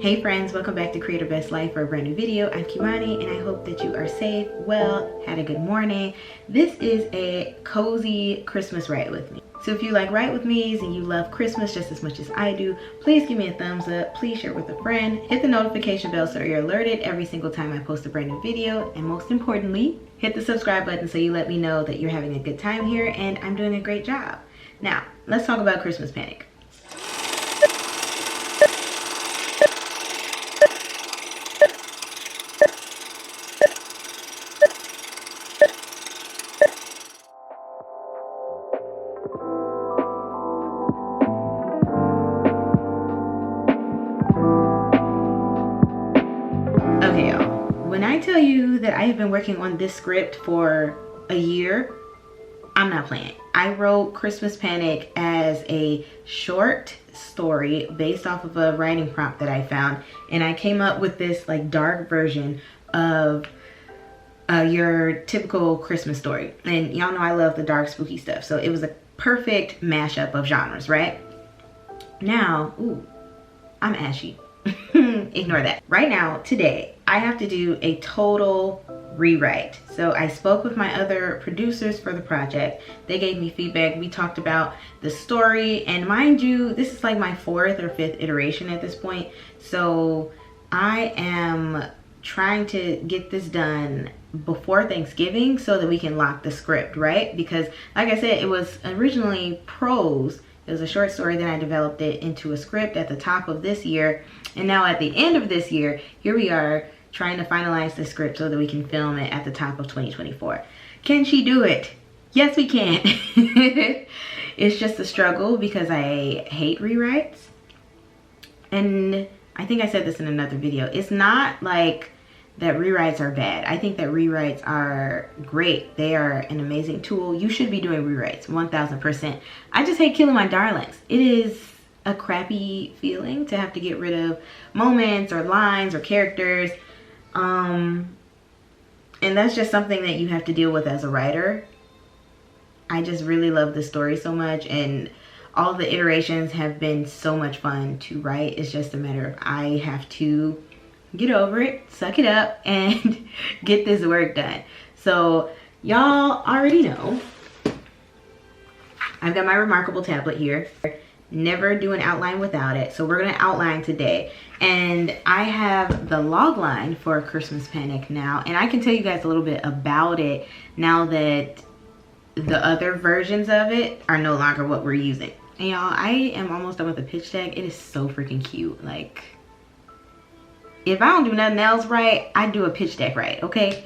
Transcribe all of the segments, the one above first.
Hey friends, welcome back to Creator Best Life for a brand new video. I'm Kimani and I hope that you are safe, well, had a good morning. This is a cozy Christmas write with me. So if you like write with me's and you love Christmas just as much as I do, please give me a thumbs up, please share it with a friend, hit the notification bell so you're alerted every single time I post a brand new video, and most importantly, hit the subscribe button so you let me know that you're having a good time here and I'm doing a great job. Now, let's talk about Christmas panic. Okay, y'all, when I tell you that I have been working on this script for a year, I'm not playing. I wrote Christmas Panic as a short story based off of a writing prompt that I found, and I came up with this like dark version of your typical Christmas story. And y'all know I love the dark spooky stuff, so it was a perfect mashup of genres, right? Now, ooh, I'm ashy. Ignore that. Right now, today, I have to do a total rewrite. So I spoke with my other producers for the project. They gave me feedback. We talked about the story, and mind you, this is like my 4th or 5th iteration at this point. So I am trying to get this done before Thanksgiving so that we can lock the script, right? Because like I said, it was originally prose. It was a short story, then I developed it into a script at the top of this year. And now at the end of this year, here we are trying to finalize the script so that we can film it at the top of 2024. Can she do it? Yes, we can. It's just a struggle because I hate rewrites. And I think I said this in another video. It's not like that rewrites are bad. I think that rewrites are great. They are an amazing tool. You should be doing rewrites, 1000%. I just hate killing my darlings. It is a crappy feeling to have to get rid of moments or lines or characters. And that's just something that you have to deal with as a writer. I just really love the story so much, and all the iterations have been so much fun to write. It's just a matter of I have to get over it, suck it up, and get this work done. So y'all already know I've got my remarkable tablet here. Never do an outline without it, so we're gonna outline today. And I have the log line for Christmas Panic now, and I can tell you guys a little bit about it now that the other versions of it are no longer what we're using. And y'all, I am almost done with the pitch deck. It is so freaking cute. Like, if I don't do nothing else right, I do a pitch deck right, okay?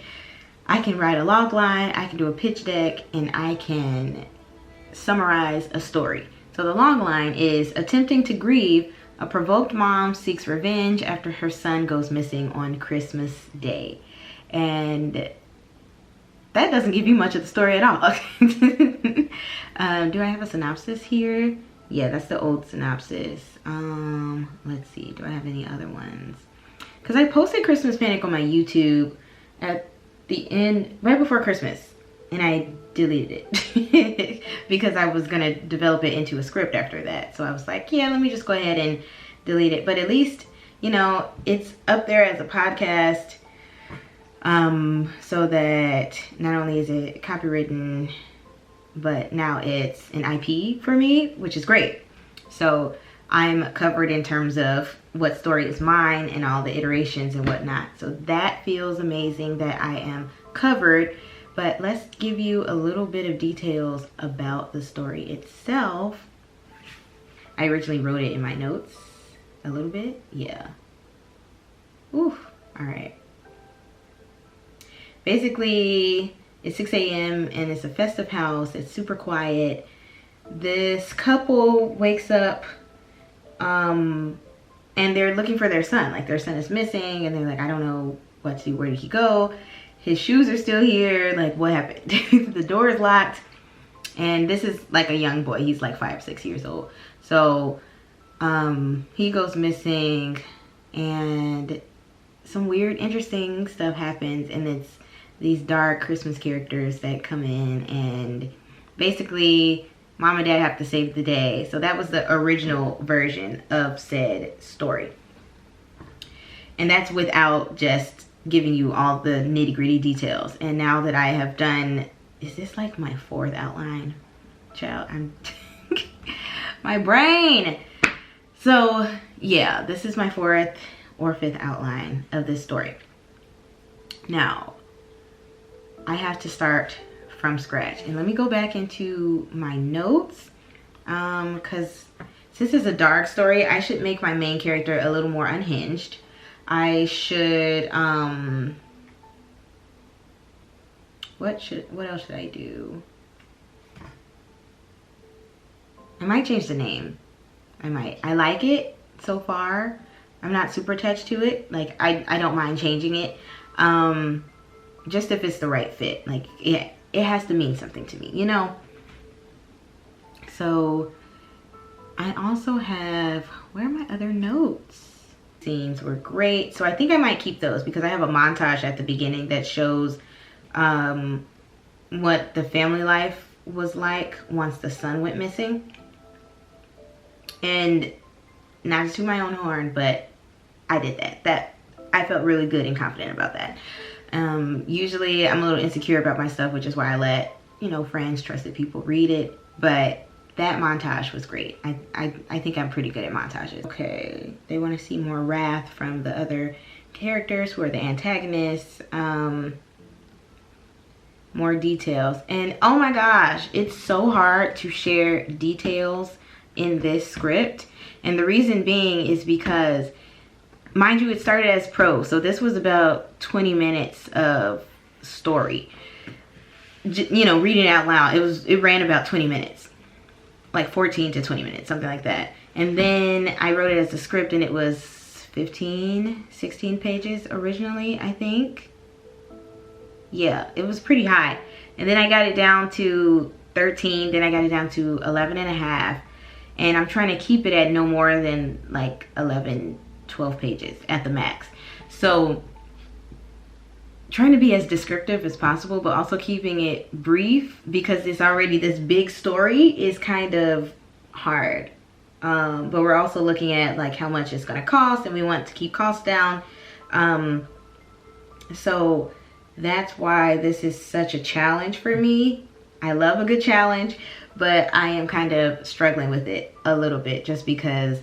I can write a log line, I can do a pitch deck, and I can summarize a story. So the log line is: attempting to grieve, a provoked mom seeks revenge after her son goes missing on Christmas Day. And that doesn't give you much of the story at all. Do I have a synopsis here? Yeah, that's the old synopsis. Let's see, do I have any other ones? Because I posted Christmas Panic on my YouTube at the end, right before Christmas, and I deleted it because I was gonna develop it into a script after that. So I was like, yeah, let me just go ahead and delete it. But at least, you know, it's up there as a podcast, so that not only is it copywritten, but now it's an IP for me, which is great. So I'm covered in terms of what story is mine and all the iterations and whatnot. So that feels amazing that I am covered. But let's give you a little bit of details about the story itself. I originally wrote it in my notes, A little bit? Yeah. Oof. All right. Basically, it's 6 a.m. and it's a festive house. It's super quiet. This couple wakes up and they're looking for their son. Like, their son is missing and they're like, I don't know what to do. Where did he go? His shoes are still here. Like, what happened? The door is locked. And this is like a young boy. He's like 5, 6 years old. So he goes missing and some weird, interesting stuff happens. And it's these dark Christmas characters that come in, and basically mom and dad have to save the day. So that was the original version of said story. And that's without just giving you all the nitty-gritty details. And now that I have done, is this like my 4th outline? Child, I'm my brain. So yeah, this is my 4th or 5th outline of this story. Now, I have to start from scratch. And let me go back into my notes. Because since it's a dark story, I should make my main character a little more unhinged. I should, what else should I do? I might change the name. I might. I like it so far. I'm not super attached to it. Like, I don't mind changing it. Just if it's the right fit. Like, it has to mean something to me, you know? So, I also have, where are my other notes? Scenes were great. So I think I might keep those because I have a montage at the beginning that shows what the family life was like once the son went missing. And not to toot my own horn, but I did that. I felt really good and confident about that. Usually I'm a little insecure about my stuff, which is why I let, you know, friends, trusted people read it. But that montage was great. I think I'm pretty good at montages. Okay, they want to see more wrath from the other characters who are the antagonists. More details. And oh my gosh, it's so hard to share details in this script. And the reason being is because, mind you, it started as prose. So this was about 20 minutes of story. You know, reading it out loud. It ran about 20 minutes. Like 14 to 20 minutes, something like that. And then I wrote it as a script and it was 15, 16 pages originally, I think. Yeah, it was pretty high. And then I got it down to 13, then I got it down to 11 and a half. And I'm trying to keep it at no more than like 11, 12 pages at the max. So trying to be as descriptive as possible, but also keeping it brief because it's already this big story is kind of hard. But we're also looking at like how much it's gonna cost, and we want to keep costs down. So that's why this is such a challenge for me. I love a good challenge, but I am kind of struggling with it a little bit just because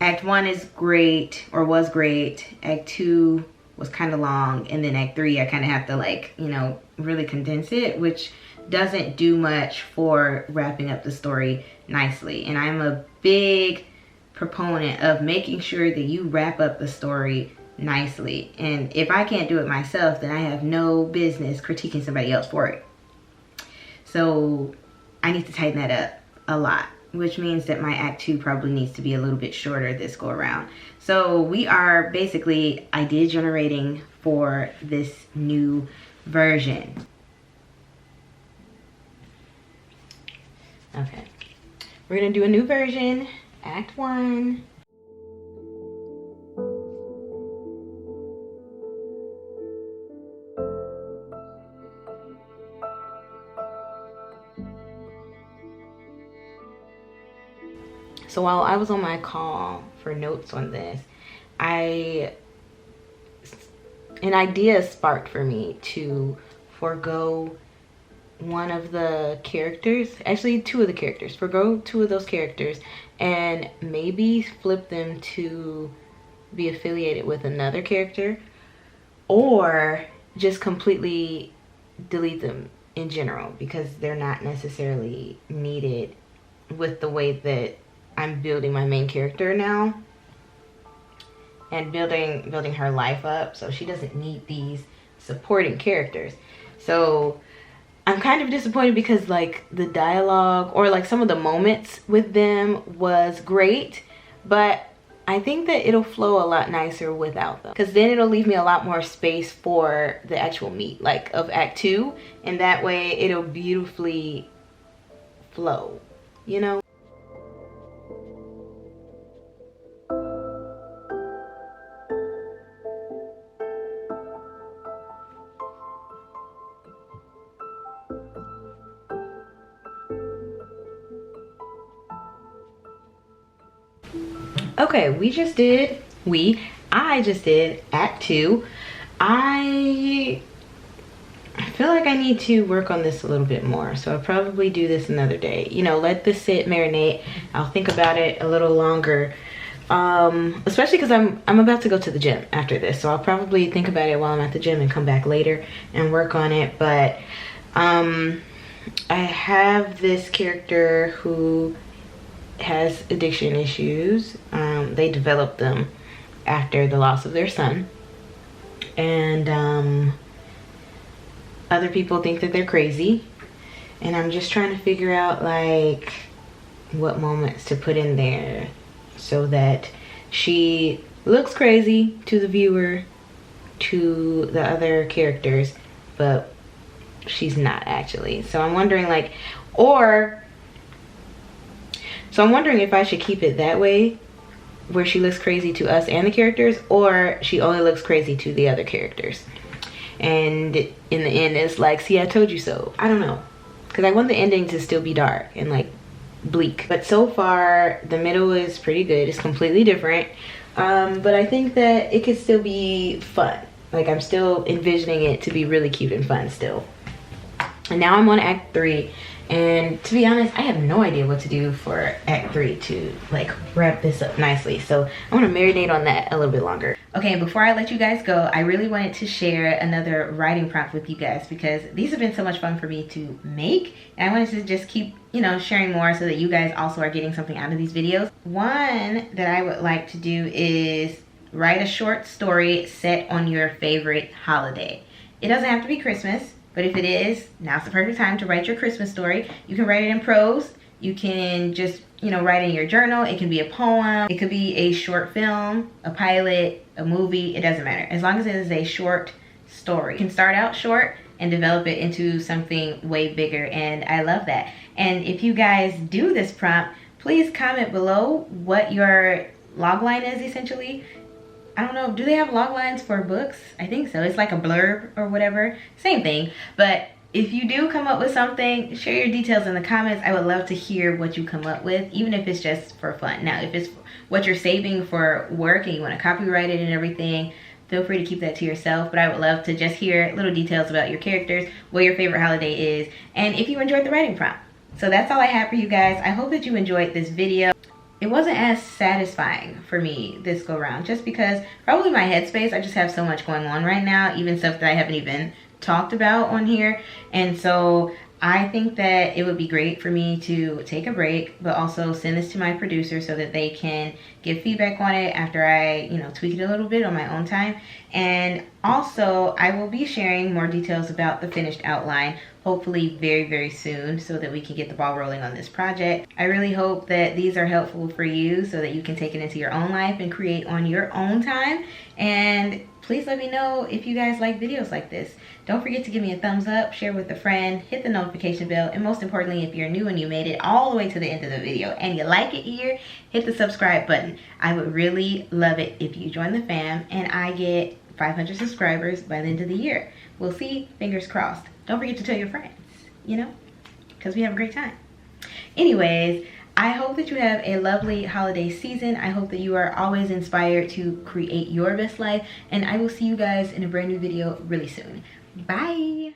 Act 1 is great, or was great. Act 2 was kind of long, and then Act 3 I kind of have to, like, you know, really condense it, which doesn't do much for wrapping up the story nicely. And I'm a big proponent of making sure that you wrap up the story nicely. And if I can't do it myself, then I have no business critiquing somebody else for it. So I need to tighten that up a lot, which means that my Act 2 probably needs to be a little bit shorter this go around. So we are basically idea generating for this new version. Okay, we're gonna do a new version, Act 1. So while I was on my call for notes on this, an idea sparked for me to forego one of the characters, actually 2 of the characters, forego 2 of those characters and maybe flip them to be affiliated with another character, or just completely delete them in general because they're not necessarily needed with the way that I'm building my main character now. and building her life up, so she doesn't need these supporting characters. So I'm kind of disappointed because like the dialogue or like some of the moments with them was great, but I think that it'll flow a lot nicer without them, because then it'll leave me a lot more space for the actual meat like of Act 2, and that way it'll beautifully flow, you know? Okay, I just did Act 2. I feel like I need to work on this a little bit more, so I'll probably do this another day. You know, let this sit, marinate. I'll think about it a little longer, especially because I'm about to go to the gym after this, so I'll probably think about it while I'm at the gym and come back later and work on it. But I have this character who has addiction issues. They developed them after the loss of their son, and other people think that they're crazy, and I'm just trying to figure out like what moments to put in there so that she looks crazy to the viewer, to the other characters, but she's not actually. So I'm wondering like, so I'm wondering if I should keep it that way, where she looks crazy to us and the characters, or she only looks crazy to the other characters. And in the end, it's like, see, I told you so. I don't know, because I want the ending to still be dark and like bleak. But so far, the middle is pretty good. It's completely different. But I think that it could still be fun. Like, I'm still envisioning it to be really cute and fun still. And now I'm on Act 3. And to be honest, I have no idea what to do for Act 3 to like wrap this up nicely. So I want to marinate on that a little bit longer. Okay, before I let you guys go, I really wanted to share another writing prompt with you guys, because these have been so much fun for me to make. And I wanted to just keep, you know, sharing more so that you guys also are getting something out of these videos. One that I would like to do is write a short story set on your favorite holiday. It doesn't have to be Christmas. But if it is, now's the perfect time to write your Christmas story. You can write it in prose. You can just, you know, write in your journal. It can be a poem. It could be a short film, a pilot, a movie. It doesn't matter. As long as it is a short story. You can start out short and develop it into something way bigger. And I love that. And if you guys do this prompt, please comment below what your logline is essentially. I don't know, do they have log lines for books? I think so. It's like a blurb or whatever. Same thing. But if you do come up with something, share your details in the comments. I would love to hear what you come up with, even if it's just for fun. Now, if it's what you're saving for work and you want to copyright it and everything, feel free to keep that to yourself. But I would love to just hear little details about your characters, what your favorite holiday is, and if you enjoyed the writing prompt. So that's all I have for you guys. I hope that you enjoyed this video. It wasn't as satisfying for me this go round, just because probably my headspace, I just have so much going on right now, even stuff that I haven't even talked about on here. And so I think that it would be great for me to take a break, but also send this to my producer so that they can give feedback on it after I, you know, tweak it a little bit on my own time. And also I will be sharing more details about the finished outline, hopefully very, very soon, so that we can get the ball rolling on this project. I really hope that these are helpful for you so that you can take it into your own life and create on your own time. And please let me know if you guys like videos like this. Don't forget to give me a thumbs up, share with a friend, hit the notification bell, and most importantly, if you're new and you made it all the way to the end of the video and you like it here, hit the subscribe button. I would really love it if you join the fam and I get 500 subscribers by the end of the year. We'll see, fingers crossed. Don't forget to tell your friends, you know, because we have a great time. Anyways, I hope that you have a lovely holiday season. I hope that you are always inspired to create your best life, and I will see you guys in a brand new video really soon. Bye.